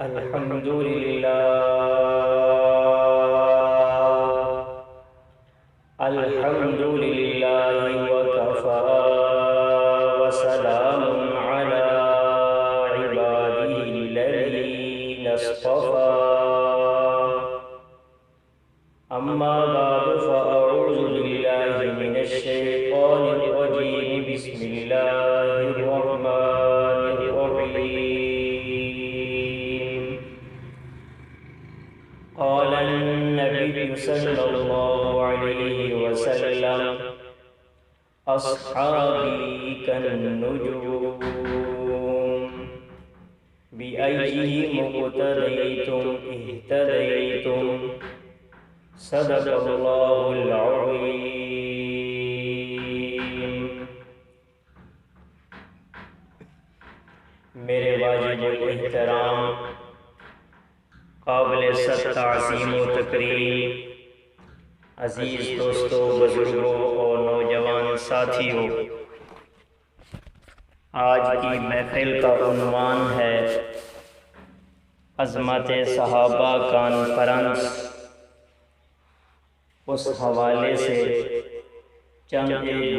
الحمد للہ الحمد للہ وکفی وسلام علی عبادہ الذین اصطفی اما بعد فاعوذ باللہ من الشیطان الرجیم بسم اللہ الرحمن الرحیم قال النبی صلی اللہ علیہ وسلم اصحابی کالنجوم بأیہم اقتدیتم اہتدیتم صدق اللہ العظیم۔ میرے واجب الاحترام قابل تعظیم و تکریم عزیز دوستوں، بزرگوں اور نوجوان ساتھیوں، آج کی محفل کا عنوان ہے عظمت صحابہ کانفرنس۔ اس حوالے سے چند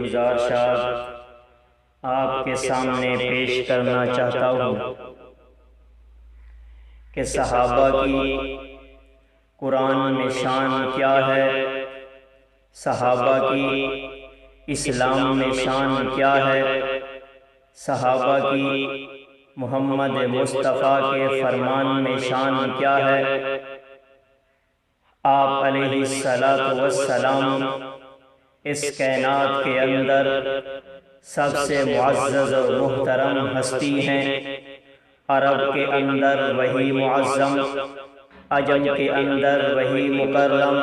گزارشات آپ کے سامنے پیش کرنا چاہتا ہوں کہ صحابہ کی قرآن میں شان کیا ہے، صحابہ کی اسلام میں شان کیا ہے، صحابہ کی محمد مصطفیٰ کے فرمان میں شان کیا ہے۔ آپ علیہ السلام اس کائنات کے اندر سب سے معزز و محترم ہستی ہیں۔ عرب کے اندر وہی معظم، عجم کے اندر وہی مکرم،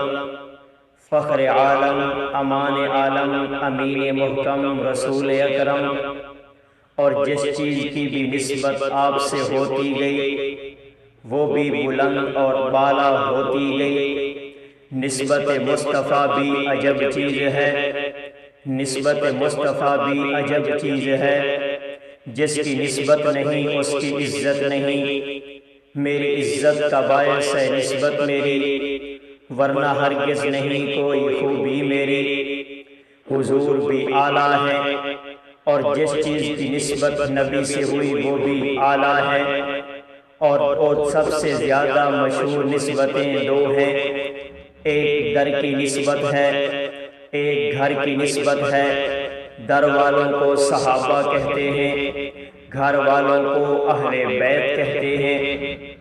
فخر عالم، امان عالم، امین محکم، رسول اکرم۔ اور جس چیز کی بھی نسبت آپ سے ہوتی گئی وہ بھی بلند اور بالا ہوتی گئی۔ نسبت مصطفیٰ بھی عجب چیز ہے، نسبت مصطفیٰ بھی عجب چیز ہے۔ جس کی نسبت نہیں اس کی عزت نہیں۔ میری عزت کا باعث ہے نسبت میری، ورنہ ہرگز نہیں کوئی خوبی میری۔ حضور بھی اعلیٰ ہے اور جس چیز کی نسبت نبی سے ہوئی وہ بھی اعلیٰ ہے۔ اور سب سے زیادہ مشہور نسبتیں دو ہیں، ایک در کی نسبت ہے، ایک گھر کی نسبت ہے۔ در والوں کو صحابہ کہتے ہیں، گھر والوں کو اہل بیت کہتے ہیں۔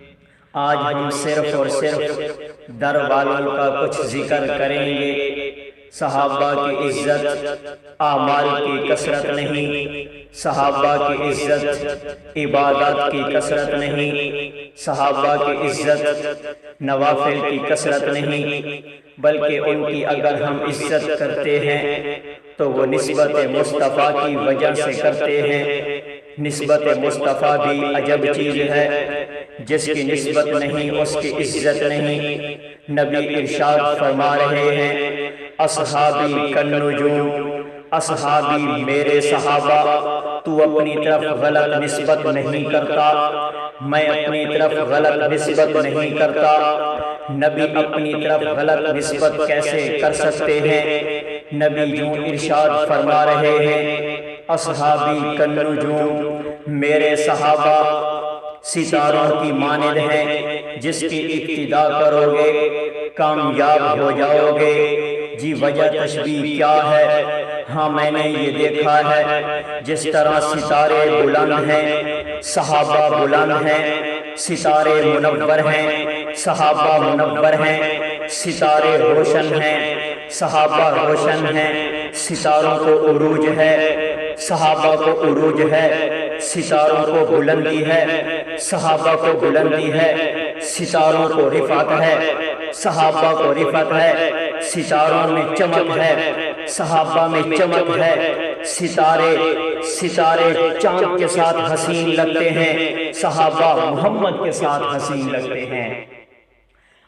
آج ہم صرف اور صرف در والوں کا کچھ ذکر کریں گے۔ صحابہ کی عزت اعمال کی کثرت نہیں، صحابہ کی عزت عبادات کی کثرت نہیں، صحابہ کی عزت نوافل کی کثرت نہیں، بلکہ ان کی اگر ہم عزت کرتے ہیں تو وہ نسبت مصطفیٰ کی وجہ سے کرتے ہیں۔ نسبت مصطفیٰ بھی عجب چیز ہے، جس کی نسبت نہیں اس کی عزت نہیں۔ نبی ارشاد فرما رہے ہیں اصحابی کالنجوم، اصحابی میرے صحابہ۔ تو اپنی طرف غلط نسبت نہیں کرتا، میں اپنی طرف غلط نسبت نہیں کرتا۔ نبی اپنی طرف غلط نسبت کیسے کر سکتے ہیں؟ نبی جو ارشاد فرما رہے ہیں اصحابی کالنجوم، میرے صحابہ ستاروں کی مانند ہیں، جس کی اقتداء کرو گے کامیاب ہو جاؤ گے۔ جی وجہ تشبیہ کیا ہے؟ ہاں میں نے یہ دیکھا ہے جس طرح ستارے بلند ہیں، صحابہ بلند ہیں، ستارے منور ہیں، صحابہ منور ہیں، ستارے روشن ہیں، صحابہ روشن ہیں۔ ستاروں کو عروج ہے، صحابہ کو عروج ہے، ستاروں کو بلندی ہے، صحابہ کو بلندی ہے، ستاروں کو رفعت ہے، صحابہ کو رفعت ہے۔ ستاروں میں چمک ہے، صحابہ میں چمک ہے۔ ستارے چاند کے ساتھ حسین لگتے ہیں، صحابہ محمد کے ساتھ حسین لگتے ہیں۔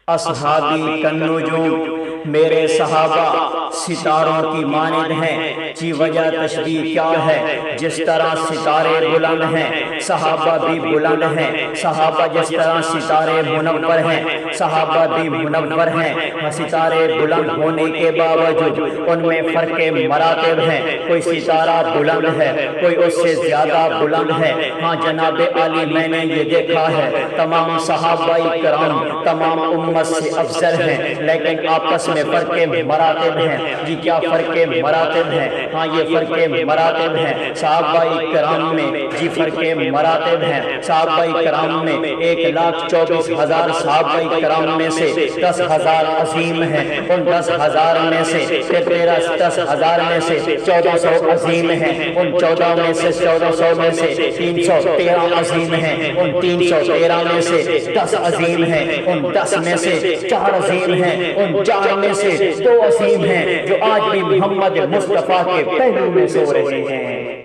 اصحابی کالنجوم، میرے صحابہ ستاروں کی مانند ہیں، جی وجہ تشبیہ کیا ہے؟ جس طرح ستارے بلند ہیں صحابہ بھی بلند ہیں، صحابہ جس طرح ستارے منور ہیں صحابہ بھی منور ہیں، ستارے بلند ہونے کے باوجود ان میں فرق مراتب ہیں، کوئی ستارہ بلند ہے کوئی اس سے زیادہ بلند ہے۔ ہاں جناب عالی میں نے یہ دیکھا ہے تمام صحابہ کرام تمام امت سے افضل ہیں، لیکن آپس میں فرق مراتب ہیں۔ جی کیا فرق مراتب ہیں؟ ہاں یہ فرق مراتب ہیں صحابہ کرام میں، جی فرق مراتب ہیں صحابہ کرام میں۔ 1,24,000 صحابہ کرام میں سے 10,000 عظیم ہیں، ان 10,000 میں سے 10,000 میں سے 1,400 عظیم ہیں، ان 14 میں سے 1,400 میں سے 313 عظیم ہیں، ان 313 میں سے 10 عظیم ہیں، ان 10 میں سے 4 عظیم ہیں، ان 4 میں سے 2 عظیم ہیں جو آج بھی محمد مصطفیٰ کے پہلو میں سو رہے ہیں۔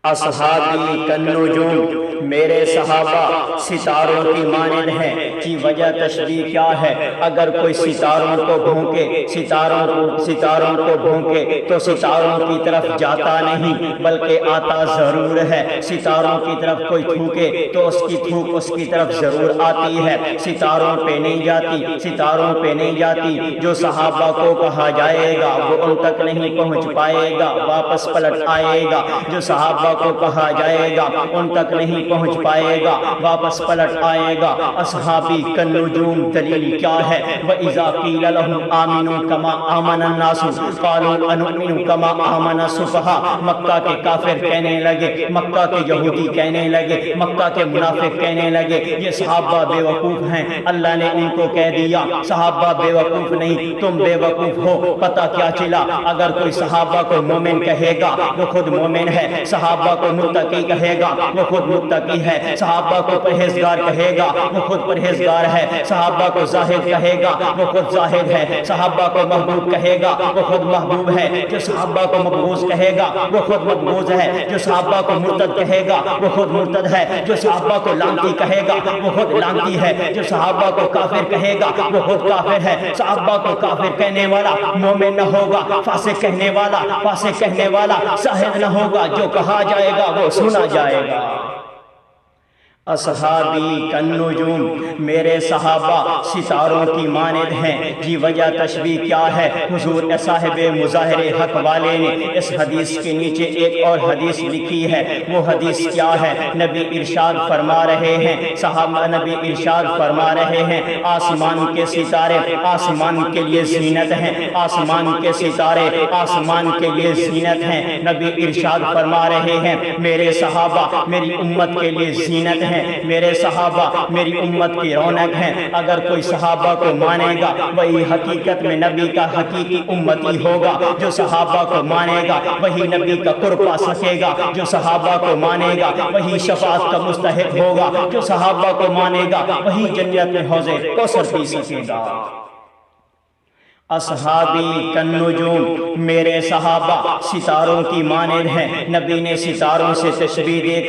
اصحابی کالنجوم، میرے صحابہ ستاروں کی مانند ہیں۔ کی وجہ تشبیہ کیا ہے؟ اگر کوئی ستاروں کو بھونکے ستاروں کو بھونکے تو ستاروں کی طرف جاتا نہیں بلکہ آتا ضرور ہے، ستاروں کی طرف کوئی تھوکے تو اس کی تھوک اس کی طرف ضرور آتی ہے، ستاروں پہ نہیں جاتی، ستاروں پہ نہیں جاتی۔ جو صحابہ کو کہا جائے گا وہ ان تک نہیں پہنچ پائے گا، واپس پلٹ آئے گا۔ جو صحابہ کو کہا جائے گا ان تک نہیں پہنچ پائے گا، واپس پلٹ آئے گا۔ اصحابی کالنجوم، دلیل کیا ہے؟ وَإِذَا قِيلَ لَهُمْ آمِنُوا كَمَا آمَنَ النَّاسُ قَالُوا أَنُؤْمِنُ كَمَا آمَنَ السُّفَهَاءُ، مکہ کے کافر کہنے لگے، مکہ کے یہودی کہنے لگے، مکہ کے منافق کہنے لگے یہ صحابہ بے وقوف ہیں۔ اللہ نے ان کو کہہ دیا صحابہ بے وقوف نہیں، تم بے وقوف ہو۔ پتہ کیا چلا؟ اگر کوئی صحابہ کو مومن کہے گا وہ خود مومن ہے، صحابہ کو متقی کہے گا وہ خود متقی ہے، صحابہ کو پرہیزگار کہے گا وہ خود پرہیزگار ہے، صحابہ کو زاہد کہے گا وہ خود زاہد ہے، صحابہ کو محبوب کہے گا وہ خود محبوب ہے، جو صحابہ کو مقبوض کہے گا وہ خود مقبوض ہے، جو صحابہ کو مرتد کہے گا وہ خود مرتد ہے، جو صحابہ کو لعنتی کہے گا وہ خود لعنتی ہے، جو صحابہ کو کافر کہے گا وہ خود کافر ہے۔ صحابہ کو کافر کہنے والا مومن نہ ہوگا، فاسق کہنے والا زاہد نہ ہوگا، جو کہا جائے گا وہ سنا جائے گا۔ اصحابی کالنجوم، میرے صحابہ ستاروں کی مانند ہیں۔ جی وجہ تشبیہ کیا ہے؟ حضور صاحب مظاہر حق والے نے اس حدیث کے نیچے ایک اور حدیث لکھی ہے۔ وہ حدیث کیا ہے؟ نبی ارشاد فرما رہے ہیں، صحابہ نبی ارشاد فرما رہے ہیں آسمان کے ستارے آسمان کے لیے زینت ہیں، آسمان کے ستارے آسمان کے لیے زینت ہیں۔ نبی ارشاد فرما رہے ہیں میرے صحابہ میری امت کے لیے زینت ہیں، میرے صحابہ میری امت کی رونق ہیں۔ اگر کوئی صحابہ کو مانے گا وہی حقیقت میں نبی کا حقیقی امتی ہوگا، جو صحابہ کو مانے گا وہی نبی کا قرب پا سکے گا، جو صحابہ کو مانے گا وہی شفاعت کا مستحق ہوگا، جو صحابہ کو مانے گا وہی جنت میں حوض کوثر پی سکے گا۔ اصحابی کالنجوم، میرے صحابہ ستاروں کی مانند ہیں۔ نبی نے ستاروں سے تشبیہ دے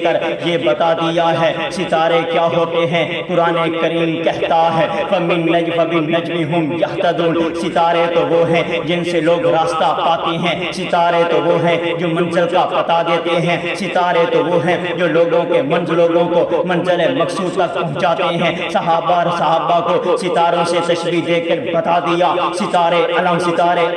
کر یہ بتا دیا ہے ستارے کیا ہوتے ہیں۔ قرآن کریم کہتا ہے فَبِالنَّجْمِ هُمْ يَهْتَدُونَ، ستارے تو وہ ہیں جن سے لوگ راستہ پاتے ہیں، ستارے تو وہ ہیں جو منزل کا پتہ دیتے ہیں، ستارے تو وہ ہیں جو لوگوں کو منزل مقصود تک پہنچاتے ہیں۔ صحابہ کو ستاروں سے تشبیہ دے کر بتا دیا ستارے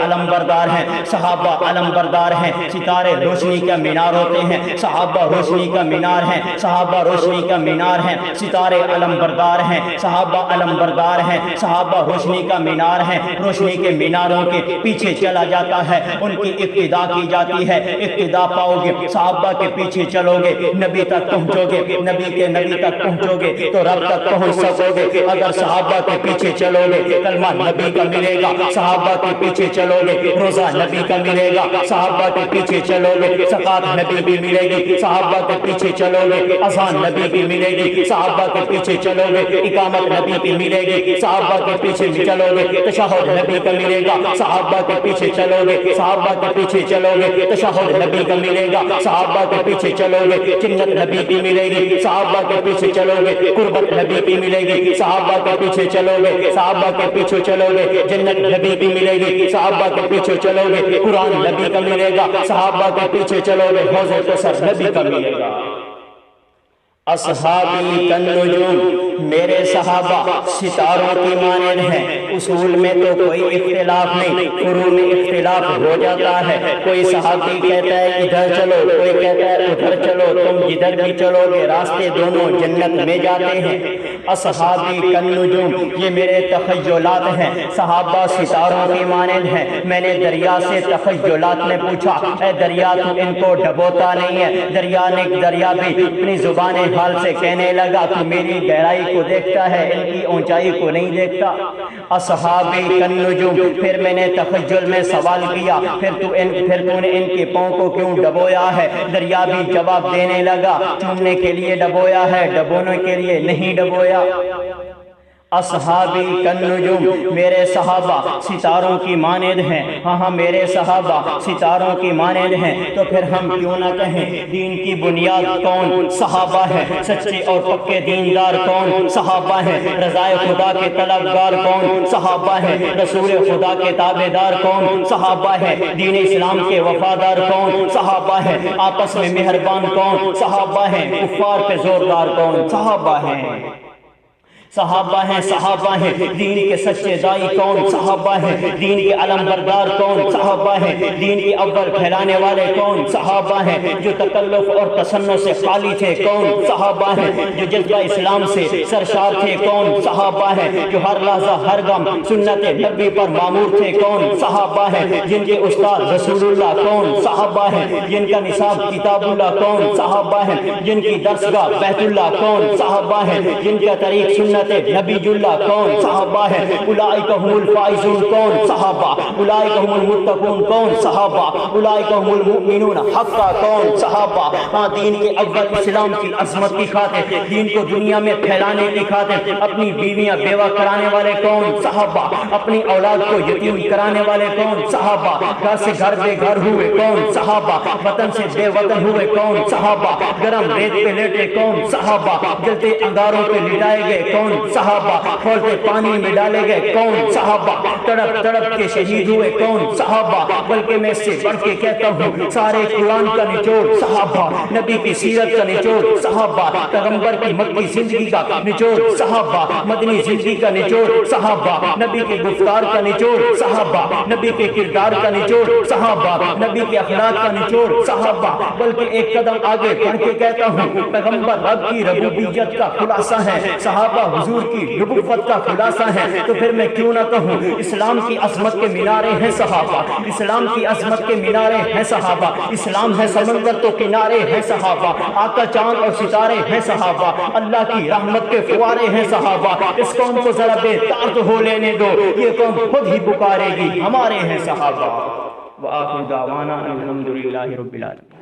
علم بردار ہیں، صحابہ علم بردار ہیں، ستارے روشنی کا مینار ہوتے ہیں، صحابہ روشنی کا مینار ہیں، صحابہ روشنی کا مینار ہیں، ستارے علم بردار ہیں، صحابہ علم بردار ہیں، صحابہ روشنی کا مینار ہیں۔ روشنی کے میناروں کے پیچھے چلا جاتا ہے، ان کی اقتدا کی جاتی ہے، اقتدا پاؤ گے صحابہ کے پیچھے چلو گے نبی تک پہنچو گے، نبی تک پہنچو گے تو رب تک پہنچ سکو گے۔ اگر صحابہ کے پیچھے چلو گے کلمہ نبی کا ملے گا، صحابہ کے پیچھے چلو گے روزہ نبی کا ملے گا، صحابہ کے پیچھے چلو گے زکات نبی بھی ملے گی، صحابہ کے پیچھے چلو گے اذان نبی بھی ملے گی، صحابہ کے پیچھے چلو گے اقامت نبی بھی ملے گی، صحابہ کے پیچھے چلو گے تشہد نبی کا ملے گا، صحابہ کے پیچھے چلو گے تشہد نبی کا ملے گا، صحابہ کے پیچھے چلو گے جنت نبی بھی ملے گی، صحابہ کے پیچھے چلو گے قربت نبی بھی ملے گی، صحابہ کے پیچھے چلو گے صحابہ کے پیچھے چلو گے جنت نبی کی ملے گی، صحابہ کے پیچھے چلو گے قرآن نبی کا ملے گا، صحابہ کے پیچھے چلو گے حوض کوثر نبی کا ملے گا۔ اصحابی کالنجوم، میرے صحابہ ستاروں کی مانند ہیں۔ اصول میں تو کوئی اختلاف نہیں، فروع میں اختلاف ہو جاتا ہے۔ کوئی صحابی کہتا ہے ادھر چلو، کوئی کہتا ہے ادھر چلو، تم جدھر بھی چلو گے راستے دونوں جنت میں جاتے ہیں۔ اصحابی کالنجوم، یہ میرے تخیلات ہیں، صحابہ ستاروں کی مانند ہیں۔ میں نے دریا سے تخیلات میں پوچھا، اے دریا تو ان کو ڈبوتا نہیں ہے؟ دریا بھی اپنی زبان حال سے کہنے لگا تو میری گہرائی کو دیکھتا ہے، ان کی اونچائی کو نہیں دیکھتا۔ اصحابی کالنجوم، پھر میں نے تخیل میں سوال کیا پھر تو نے ان کے پاؤں کو کیوں ڈبویا ہے؟ دریا بھی جواب دینے لگا چومنے کے لیے ڈبویا ہے، ڈبونے کے لیے نہیں ڈبویا۔ اصحابی کالنجوم، میرے صحابہ ستاروں کی مانند ہیں۔ ہاں میرے صحابہ ستاروں کی مانند ہیں، تو پھر ہم کیوں نہ کہیں دین کی بنیاد کون؟ صحابہ ہیں۔ سچے اور پکے دیندار کون؟ صحابہ ہیں۔ رضائے خدا کے طلبگار کون؟ صحابہ ہیں۔ رسول خدا کے تابعدار کون؟ صحابہ ہیں۔ دین اسلام کے وفادار کون؟ صحابہ ہیں۔ آپس میں مہربان کون؟ صحابہ ہیں۔ کفار پہ زوردار کون؟ صحابہ ہیں۔ صحابہ ہیں، صحابہ ہیں۔ دین کے سچے دائی کون؟ صحابہ ہیں۔ دین کے علم بردار کون؟ صحابہ ہیں۔ دین کی اول پھیلانے والے کون؟ صحابہ ہیں۔ جو تکلف اور تصنع سے خالی تھے کون؟ صحابہ ہیں۔ جو جذبہ اسلام سے سرشار تھے کون؟ صحابہ ہیں۔ جو ہر لحظہ ہر گم سنت نبی پر معمور تھے کون؟ صحابہ ہیں۔ جن کے استاد رسول اللہ کون؟ صحابہ ہیں۔ جن کا نصاب کتاب اللہ کون؟ صحابہ ہیں۔ جن کی درسگاہ بیت اللہ کون؟ صحابہ ہیں۔ جن کا طریق سنت نبی اللہ کون؟ صحابہ ہیں۔ اولئک هم الفائزون کون؟ صحابہ۔ اولئک هم المتقون کون؟ صحابہ۔ اولئک هم المؤمنون حقا کون؟ صحابہ۔ ہاں دین کے اول اسلام کی عظمت کی خاطر، دین کو دنیا میں پھیلانے کی خاطر اپنی بیویاں بیوہ کرانے والے کون؟ صحابہ۔ اپنی اولاد کو یتیم کرانے والے کون؟ صحابہ۔ گھر سے گھر بے گھر ہوئے کون؟ صحابہ۔ وطن سے بے وطن ہوئے کون؟ صحابہ۔ گرم ریت پہ لیٹے کون؟ صحابہ۔ جلتے انگاروں پہ لٹائے گئے کون؟ صحابہ۔ کھولتے پانی میں ڈالے گئے کون؟ صحابہ۔ تڑپ تڑپ کے شہید ہوئے کون؟ صحابہ۔ بلکہ میں اس سے بڑھ کے کہتا ہوں سارے قرآن کا نچوڑ صحابہ، نبی کی سیرت کا نچوڑ صحابہ، پیغمبر کی مکی زندگی کا نچوڑ صحابہ، مدنی زندگی کا نچوڑ صحابہ، نبی کے گفتار کا نچوڑ صحابہ، نبی کے کردار کا نچوڑ صحابہ، نبی کے اخلاق کا نچوڑ صحابہ۔ بلکہ ایک قدم آگے بڑھ کے کہتا ہوں پیغمبر رب کی ربوبیت کا خلاصہ ہے، صحابہ حضور کی نبوت کا خلاصہ ہے۔ تو پھر میں کیوں نہ کہوں اسلام کی عظمت کے مینارے ہیں صحابہ، اسلام کی عظمت کے مینارے ہیں صحابہ، اسلام ہے سمندر تو کنارے ہیں صحابہ، آقا چاند اور ستارے ہیں صحابہ، اللہ کی رحمت کے فوارے ہیں صحابہ۔ اس قوم کو ذرا بے تاب ہو لینے دو، یہ قوم خود ہی پکارے گی ہمارے ہیں صحابہ۔ وآخر دعوانا الحمدللہ رب العالمین۔